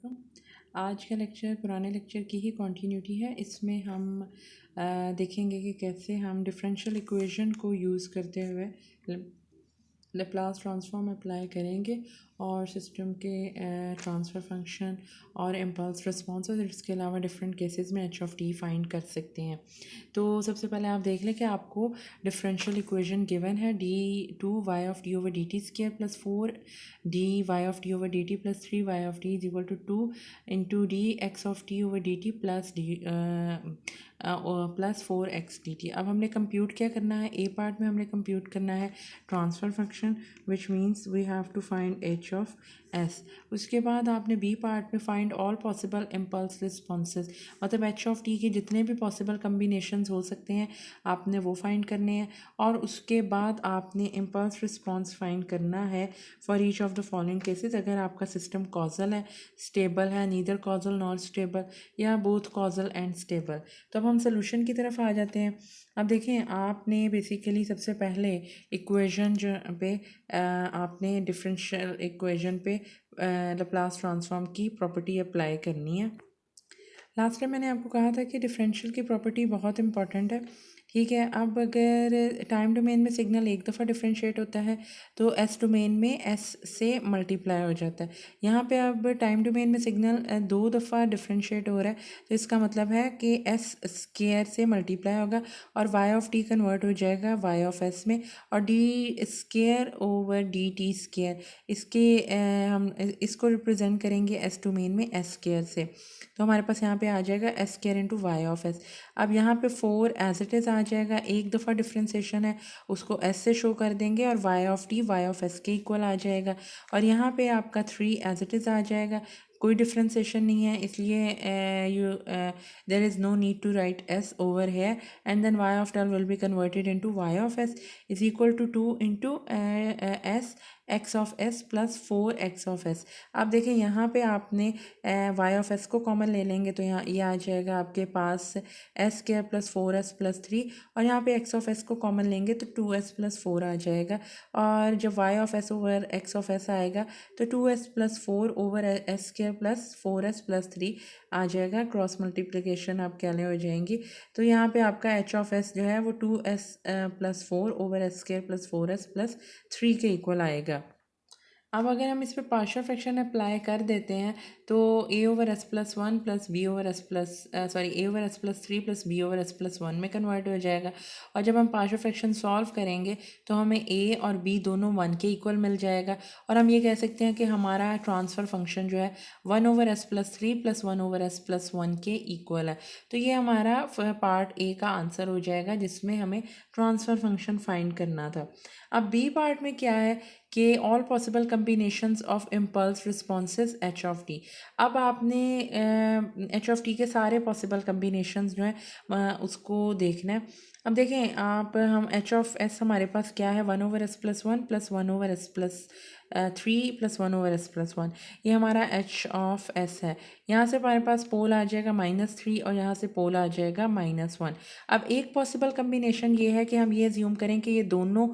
वालेकुम। आज का लेक्चर पुराने लेक्चर की ही कंटिन्यूटी है। इसमें हम देखेंगे कि कैसे हम डिफरेंशियल इक्वेशन को यूज़ करते हुए लेप्लास ट्रांसफॉर्म अप्लाई करेंगे और सिस्टम के ट्रांसफ़र फंक्शन और इम्पल्स रिस्पॉन्स और इसके अलावा डिफरेंट केसेस में एच ऑफ टी फाइंड कर सकते हैं। तो सबसे पहले आप देख लें कि आपको डिफरेंशियल इक्वेशन गिवन है d two y of t over d t square plus 4 d y of t over d t plus 3 y of t is equal to 2 into d x of t over d t plus d plus 4 x d t. अब हमने compute क्या करना है, ए part में हमने compute करना है transfer function which means we have to find h of s. उसके बाद आपने बी पार्ट में find all possible impulse responses, मतलब एच ऑफ टी के जितने भी पॉसिबल कम्बिनेशंस हो सकते हैं आपने वो फाइंड करने हैं। और उसके बाद आपने इम्पल्स रिस्पॉन्स फाइंड करना है for each of the following cases. अगर आपका सिस्टम कॉजल है, स्टेबल है, नीदर कॉजल नॉट स्टेबल, या बोथ कॉजल एंड स्टेबल। तो अब हम सोल्यूशन की तरफ आ जाते हैं। अब देखें, आपने बेसिकली सबसे पहले इक्वेशन जो पे आपने डिफरेंशियल इक्वेशन पे लैप्लास ट्रांसफॉर्म की प्रॉपर्टी अप्लाई करनी है। लास्ट टाइम मैंने आपको कहा था कि डिफरेंशियल की प्रॉपर्टी बहुत इंपॉर्टेंट है, ठीक है। अब अगर टाइम डोमेन में सिग्नल एक दफ़ा डिफरेंशिएट होता है तो एस डोमेन में एस से मल्टीप्लाई हो जाता है। यहाँ पे अब टाइम डोमेन में सिग्नल दो दफ़ा डिफरेंशिएट हो रहा है, तो इसका मतलब है कि एस स्केयर से मल्टीप्लाई होगा और वाई ऑफ टी कन्वर्ट हो जाएगा वाई ऑफ एस में, और d square over d t square इसके हम इसको रिप्रेजेंट करेंगे एस डोमेन में एस स्केयर से। तो हमारे पास यहाँ पे आ जाएगा s square into y of s. अब यहाँ पे 4 एज इट इज़ आ जाएगा, एक दफ़ा डिफ्रेंसिएशन है उसको एस से शो कर देंगे और y of t y of s के इक्वल आ जाएगा। और यहाँ पे आपका 3 एज इट इज़ आ जाएगा, कोई डिफ्रेंसिएशन नहीं है, इसलिए there is no need to write s over here. And then y of t will be converted into y of s is equal to 2 into s x of s plus 4 x of s. अब देखें यहाँ पे आपने y of s को common ले लेंगे तो यहाँ ये आ जाएगा आपके पास s square plus 4s plus 3, और यहाँ पे एक्स ऑफ एस को कॉमन लेंगे तो 2s प्लस 4 आ जाएगा। और जब y of s over x of s आएगा तो 2s plus 4 over s square plus 4s plus 3 आ जाएगा। क्रॉस मल्टीप्लिकेशन आप क्या ले हो जाएंगी, तो यहाँ पे आपका एच ऑफ एस जो है वो 2s plus 4 over s square plus 4s plus 3 के इक्वल आएगा। अब अगर हम इस पर पार्शियल फ्रैक्शन अप्लाई कर देते हैं तो ए ओवर एस प्लस 1 प्लस b over s plus a over s plus 3 plus b over s plus 1 में कन्वर्ट हो जाएगा। और जब हम पार्शियल फ्रैक्शन सॉल्व करेंगे तो हमें ए और बी दोनों 1 के इक्वल मिल जाएगा। और हम ये कह सकते हैं कि हमारा ट्रांसफ़र फंक्शन जो है 1 over s plus 3 plus 1 over s plus 1 के इक्वल है। तो ये हमारा पार्ट ए का आंसर हो जाएगा जिसमें हमें ट्रांसफ़र फंक्शन फाइंड करना था। अब बी पार्ट में क्या है कि all possible combinations of impulse responses H of T. अब आपने एच ऑफ टी के सारे पॉसिबल कम्बिनेशंस जो हैं उसको देखना है। अब देखें आप, हम एच ऑफ एस हमारे पास क्या है 1 over s plus 1 plus 1 over s plus 3 plus 1 over s plus 1, ये हमारा एच ऑफ एस है। यहाँ से हमारे पास पोल आ जाएगा -3 और यहाँ से पोल आ जाएगा -1। अब एक पॉसिबल कम्बिनेशन ये है कि हम ये ज्यूम करें कि ये दोनों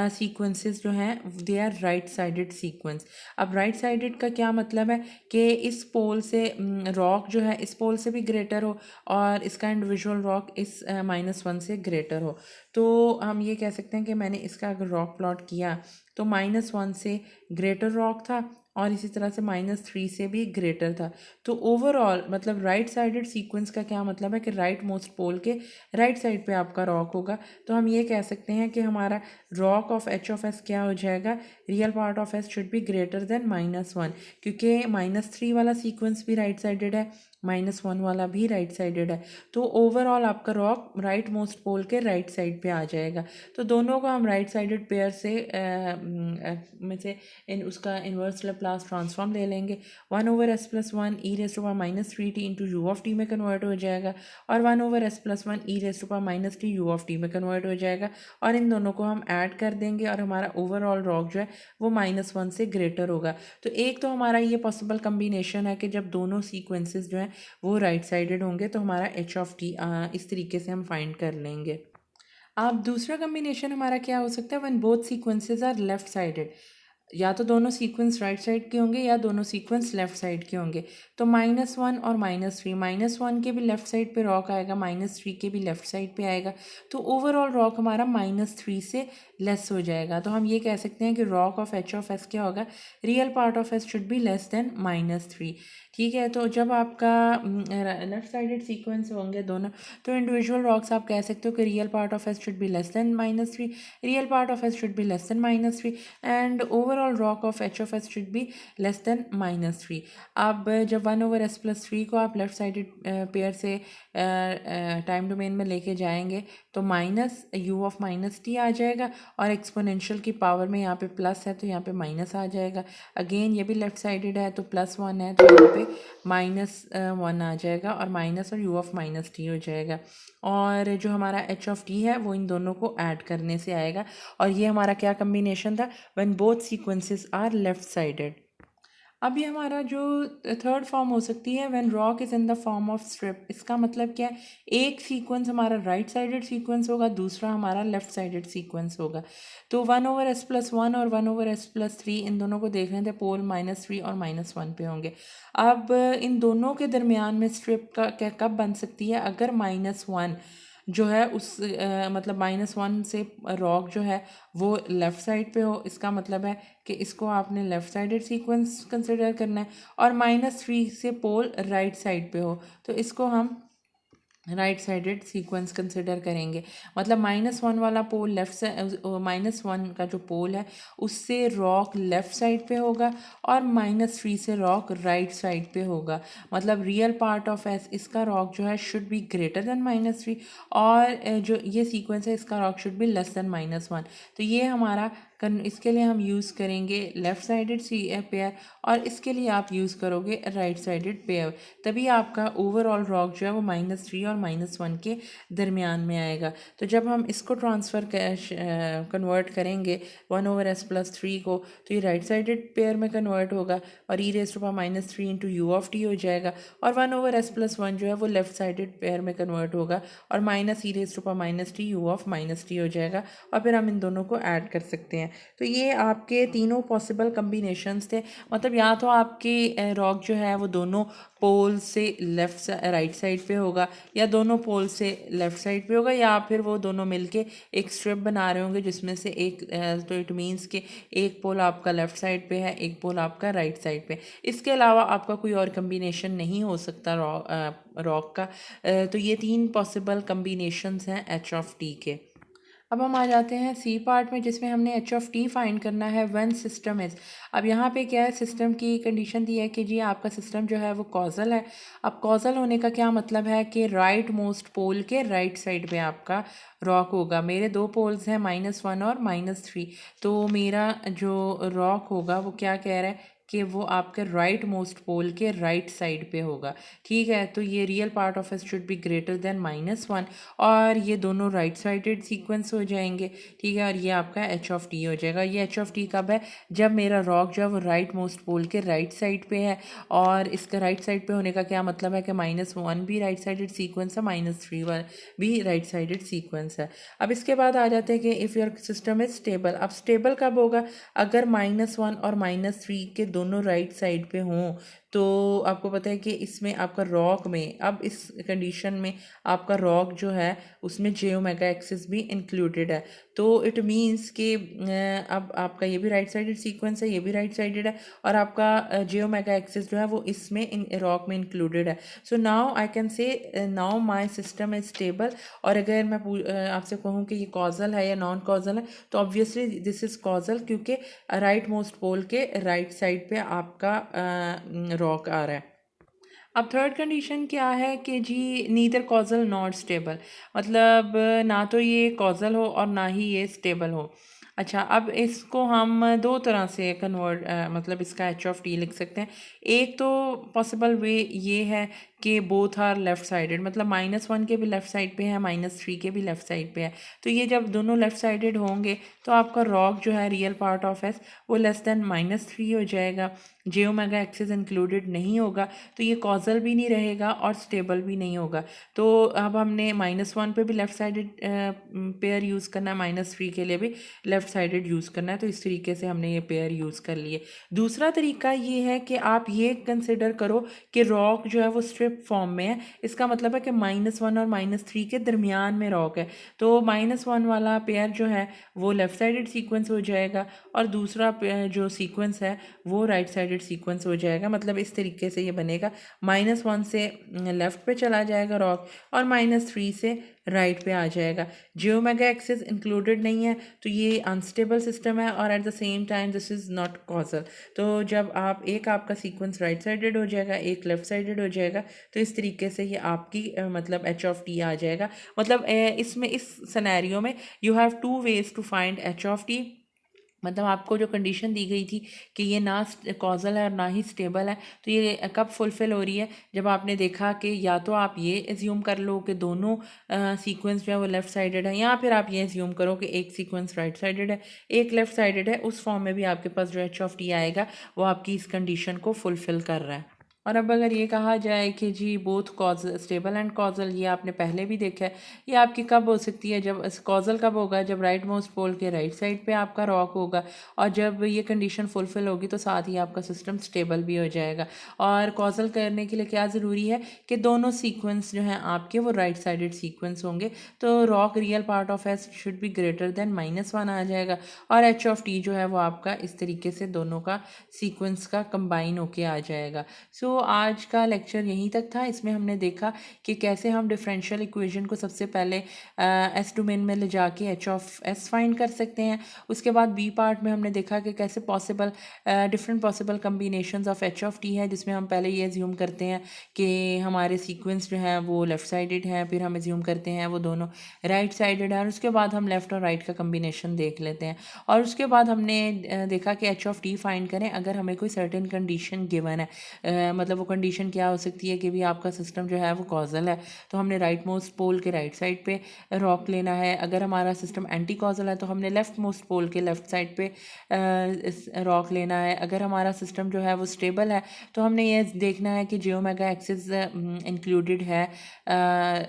सीक्वेंसेस जो हैं they are right sided sequence. अब राइट साइडेड का क्या मतलब है कि इस पोल से रॉक जो है इस पोल से भी ग्रेटर हो और इसका इंडिविजुअल रॉक इस -1 से ग्रेटर हो। तो हम ये कह सकते हैं कि मैंने इसका अगर रॉक प्लॉट किया तो -1 से ग्रेटर रॉक था और इसी तरह से -3 से भी ग्रेटर था। तो ओवरऑल मतलब राइट साइडेड सीक्वेंस का क्या मतलब है कि राइट मोस्ट पोल के राइट साइड पे आपका रॉक होगा। तो हम ये कह सकते हैं कि हमारा rock of H of S क्या हो जाएगा, real part of S should be greater than -1, क्योंकि -3 वाला सीक्वेंस भी राइट साइडेड है, -1 वाला भी राइट साइडेड है। तो ओवरऑल आपका रॉक राइट मोस्ट पोल के राइट साइड पे आ जाएगा। तो दोनों को हम राइट साइडेड पेयर से में से उसका इन्वर्स लैप्लास ट्रांसफॉर्म ले लेंगे। 1 over s plus 1 e raise to power -3t into u of t में कन्वर्ट हो जाएगा, और 1 over s plus 1 e raise to power -t u of t में कन्वर्ट हो जाएगा। और इन दोनों को हम ऐड कर देंगे और हमारा ओवरऑल रॉक जो है वो -1 से ग्रेटर होगा। तो एक तो हमारा ये पॉसिबल कम्बिनेशन है कि जब दोनों सीक्वेंसेस जो हैं वो राइट साइडेड होंगे तो हमारा एच ऑफ टी इस तरीके से हम फाइंड कर लेंगे। अब दूसरा कम्बिनेशन हमारा क्या हो सकता है, when both sequences are left sided. या तो दोनों सीक्वेंस राइट साइड के होंगे या दोनों सीक्वेंस लेफ्ट साइड के होंगे। तो -1 और -3, -1 के भी लेफ्ट साइड पे रॉक आएगा, -3 के भी लेफ्ट साइड पे आएगा, तो ओवरऑल रॉक हमारा -3 से लेस हो जाएगा। तो हम ये कह सकते हैं कि rock of H of S क्या होगा, real part of S should be less than -3। ठीक है, तो जब आपका लेफ्ट साइडेड सीक्वेंस होंगे दोनों, तो इंडिविजुअल रॉक्स आप कह सकते हो कि real part of S should be less than -3, real part of S should be less than -3 and overall rock of H of S should be less than -3। अब जब 1/s+3 को आप लेफ्ट साइडेड पेयर से time domain में लेके जाएंगे तो -u(-t) आ जाएगा, और एक्सपोनेंशियल की पावर में यहाँ पे प्लस है तो यहाँ पे माइनस आ जाएगा। अगेन ये भी लेफ्ट साइडेड है तो +1 है तो यहाँ पे -1 आ जाएगा, और माइनस और u(-t) हो जाएगा। और जो हमारा h(t) है वो इन दोनों को ऐड करने से आएगा, और ये हमारा क्या कम्बिनेशन था, when both sequences are left sided. अब ये हमारा जो थर्ड फॉर्म हो सकती है, when ROC is in the form of strip. इसका मतलब क्या है, एक सीक्वेंस हमारा राइट साइडेड सीक्वेंस होगा, दूसरा हमारा लेफ्ट साइडेड सीक्वेंस होगा। तो 1/s+1 और 1/s+3 इन दोनों को देख रहे थे, पोल -3 और -1 पे होंगे। अब इन दोनों के दरमियान में स्ट्रिप का क्या कब बन सकती है, अगर -1 जो है उस मतलब -1 से रॉक जो है वो लेफ़्ट साइड पे हो। इसका मतलब है कि इसको आपने लेफ़्ट साइडेड सीक्वेंस कंसिडर करना है, और -3 से पोल राइट साइड पे हो तो इसको हम राइट साइडेड सीक्वेंस कंसिडर करेंगे। मतलब -1 वाला पोल लेफ्ट से -1 का जो पोल है उससे रॉक लेफ़्ट साइड पे होगा, और -3 से रॉक राइट साइड पे होगा। मतलब रियल पार्ट ऑफ एस, इसका रॉक जो है शुड बी ग्रेटर देन -3, और जो ये सीक्वेंस है इसका rock should be less than -1। तो ये हमारा इसके लिए हम यूज़ करेंगे लेफ़्ट साइडेड पेयर, और इसके लिए आप यूज़ करोगे राइट साइडेड पेयर। तभी आपका ओवरऑल रॉक जो है वो -3 और -1 के दरमियान में आएगा। तो जब हम इसको ट्रांसफ़र कन्वर्ट करेंगे 1/s+3 को, तो ये राइट साइडेड पेयर में कन्वर्ट होगा, और e⁻³ इंटू u(t) हो जाएगा, और 1/s+1 जो है वो लेफ्ट साइडेड पेयर में कन्वर्ट होगा, और -e⁻³ u(-t) हो जाएगा, और फिर हम इन दोनों को ऐड कर सकते हैं। तो ये आपके तीनों पॉसिबल कम्बिनेशंस थे। मतलब या तो आपके रॉक जो है वो दोनों पोल से राइट साइड पे होगा, या दोनों पोल से लेफ़्ट साइड पे होगा, या फिर वो दोनों मिलके एक स्ट्रिप बना रहे होंगे जिसमें से एक तो इट मीन्स कि एक पोल आपका लेफ़्ट साइड पे है, एक पोल आपका राइट साइड पे। इसके अलावा आपका कोई और कम्बिनेशन नहीं हो सकता रॉक का। तो ये 3 पॉसिबल कम्बिनेशंस हैं h(t) के। अब हम आ जाते हैं सी पार्ट में, जिसमें हमने h(t) फाइंड करना है व्हेन सिस्टम इज़। अब यहाँ पे क्या है, सिस्टम की कंडीशन दी है कि जी आपका सिस्टम जो है वो कॉजल है। अब कॉजल होने का क्या मतलब है कि राइट मोस्ट पोल के राइट साइड पे आपका रॉक होगा। मेरे 2 पोल्स हैं -1 और -3, तो मेरा जो रॉक होगा वो क्या कह रहा है कि वो आपके राइट मोस्ट पोल के राइट साइड पे होगा। ठीक है, तो ये real part of S should be greater than -1, और ये दोनों राइट साइडेड सीक्वेंस हो जाएंगे। ठीक है, और ये आपका h(t) हो जाएगा। ये h(t) कब है, जब मेरा रॉक जो है वो राइट मोस्ट पोल के राइट साइड पे है, और इसका राइट साइड पे होने का क्या मतलब है कि -1 भी राइट साइडेड सीक्वेंस है, -3 भी राइट साइडेड सीक्वेंस है। अब इसके बाद आ जाते हैं कि if your system is stable. अब स्टेबल कब होगा, अगर -1 और -3 के दोनों राइट साइड पे हों। तो आपको पता है कि इसमें आपका रॉक में, अब इस कंडीशन में आपका रॉक जो है उसमें j(ओमेगा एक्सिस भी इंक्लूडेड है। तो इट मीन्स कि अब आपका ये भी राइट साइडेड सीक्वेंस है, ये भी राइट साइडेड है, और आपका j(ओमेगा एक्सिस जो है वो इसमें रॉक में इंक्लूडेड है। So now I can say now my system is stable. और अगर मैं आपसे कहूँ कि ये कॉजल है या नॉन कॉजल है, तो ऑब्वियसली दिस इज़ कॉजल, क्योंकि राइट मोस्ट पोल के राइट साइड पे आपका रॉक आ रहा है। अब थर्ड कंडीशन क्या है कि जी नीदर कॉजल नॉट स्टेबल, मतलब ना तो ये कॉजल हो और ना ही ये स्टेबल हो। अच्छा, अब इसको हम 2 तरह से कन्वर्ट मतलब इसका h(t) लिख सकते हैं। एक तो पॉसिबल वे ये है कि बोथ आर लेफ़्ट साइडेड, मतलब -1 के भी लेफ़्ट साइड पे है, -3 के भी लेफ़्ट साइड पे है। तो ये जब दोनों लेफ़्ट साइडेड होंगे तो आपका रॉक जो है रियल पार्ट ऑफ एस वो लेस देन -3 हो जाएगा। जे ओमेगा एक्सिस इंक्लूडेड नहीं होगा तो ये कॉजल भी नहीं रहेगा और स्टेबल भी नहीं होगा। तो अब हमने -1 पे भी लेफ़्ट साइडेड पेयर यूज़ करना है, -3 के लिए भी लेफ़्ट साइडेड यूज़ करना है। तो इस तरीके से हमने ये पेयर यूज़ कर लिए। दूसरा तरीका ये है कि आप ये कंसिडर करो कि रॉक जो है वो स्ट्रिप फॉर्म में है। इसका मतलब है कि -1 और -3 के दरमियान में रॉक है। तो -1 वाला पेयर जो है वो लेफ़्ट साइडेड सीक्वेंस हो जाएगा और दूसरा जो सीक्वेंस है वो राइट साइडेड सीक्वेंस हो जाएगा। मतलब इस तरीके से ये बनेगा, -1 से लेफ़्ट पे चला जाएगा रॉक और -3 से राइट पे आ जाएगा। जे ओमेगा एक्सिस इंक्लूडेड नहीं है तो ये अनस्टेबल सिस्टम है और at the same time this is not causal. तो जब आप आपका सीक्वेंस राइट साइडेड हो जाएगा, एक लेफ़्ट साइडेड हो जाएगा, तो इस तरीके से ये आपकी मतलब एच ऑफ टी आ जाएगा। मतलब इसमें इस सिनेरियो में you have 2 ways to find h of t. मतलब आपको जो कंडीशन दी गई थी कि ये ना कॉजल है और ना ही स्टेबल है, तो ये कब फुलफ़िल हो रही है, जब आपने देखा कि या तो आप ये एज्यूम कर लो कि दोनों सीक्वेंस जो है वो लेफ़्ट साइडेड है, या फिर आप ये एज्यूम करो कि एक सीक्वेंस राइट साइडेड है, एक लेफ़्ट साइडेड है। उस फॉर्म में भी आपके पास जो एच ऑफ टी आएगा वो आपकी इस कंडीशन को फुलफ़िल कर रहा है। और अब अगर ये कहा जाए कि जी both causal stable and causal, ये आपने पहले भी देखा है, ये आपकी कब हो सकती है, जब कॉजल कब होगा, जब राइट मोस्ट पोल के राइट साइड पे आपका रॉक होगा और जब ये कंडीशन फुलफिल होगी तो साथ ही आपका सिस्टम स्टेबल भी हो जाएगा। और कॉजल करने के लिए क्या ज़रूरी है कि दोनों सीक्वेंस जो हैं आपके वो राइट साइडेड सीक्वेंस होंगे। तो rock real part of S should be greater than -1 आ जाएगा और एच ऑफ टी जो है वो आपका इस तरीके से दोनों का सीक्वेंस का कंबाइन होके आ जाएगा। सो आज का लेक्चर यहीं तक था। इसमें हमने देखा कि कैसे हम डिफरेंशियल इक्वेशन को सबसे पहले एस डोमेन में ले जाके एच ऑफ एस फाइंड कर सकते हैं। उसके बाद बी पार्ट में हमने देखा कि कैसे possible different possible combinations of H of T है, जिसमें हम पहले ये एज्यूम करते हैं कि हमारे सीक्वेंस जो है वो लेफ़्ट साइडेड है, फिर हम एज्यूम करते हैं वो दोनों राइट साइडेड है और उसके बाद हम लेफ़्ट और राइट का कम्बिनेशन देख लेते हैं। और उसके बाद हमने देखा कि एच ऑफ टी फाइंड करें अगर हमें कोई सर्टेन कंडीशन गिवन है। मतलब वो कंडीशन क्या हो सकती है कि भी आपका सिस्टम जो है वो कॉजल है, तो हमने राइट मोस्ट पोल के राइट साइड पे रॉक लेना है। अगर हमारा सिस्टम एंटी कॉजल है तो हमने लेफ़्ट मोस्ट पोल के लेफ़्ट साइड पे रॉक लेना है। अगर हमारा सिस्टम जो है वो स्टेबल है तो हमने ये देखना है कि जे ओमेगा एक्सिस इंक्लूडेड है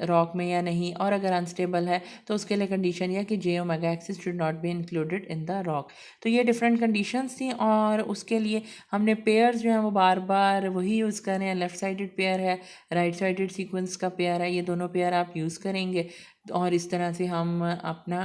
रॉक में या नहीं, और अगर अनस्टेबल है तो उसके लिए कंडीशन यह कि j omega axis should not be included in the ROC. तो ये डिफरेंट कंडीशंस थी और उसके लिए हमने पेयर्स जो हैं वो बार बार वही यूज़ कर रहे हैं। लेफ़्ट साइडेड पेयर है, राइट साइडेड सीक्वेंस का पेयर है, ये दोनों पेयर आप यूज़ करेंगे और इस तरह से हम अपना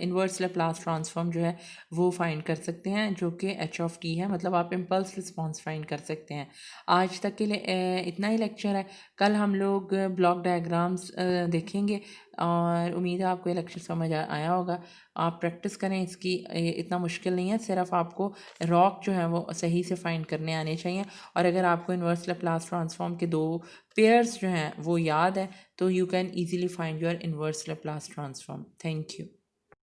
इन्वर्स लैप्लास ट्रांसफॉर्म जो है वो फाइंड कर सकते हैं, जो कि एच ऑफ टी है। मतलब आप इम्पल्स रिस्पॉन्स फाइंड कर सकते हैं। आज तक के लिए इतना ही लेक्चर है। कल हम लोग ब्लॉक डायग्राम्स देखेंगे और उम्मीद है आपको ये लेक्चर समझ आया होगा। आप प्रैक्टिस करें इसकी, इतना मुश्किल नहीं है, सिर्फ आपको रॉक जो है वो सही से फाइंड करने आने चाहिए। और अगर आपको इन्वर्स लैप्लास ट्रांसफॉर्म के 2 पेयर्स जो हैं वो याद है तो you can easily find your inverse Laplace transform. Thank you.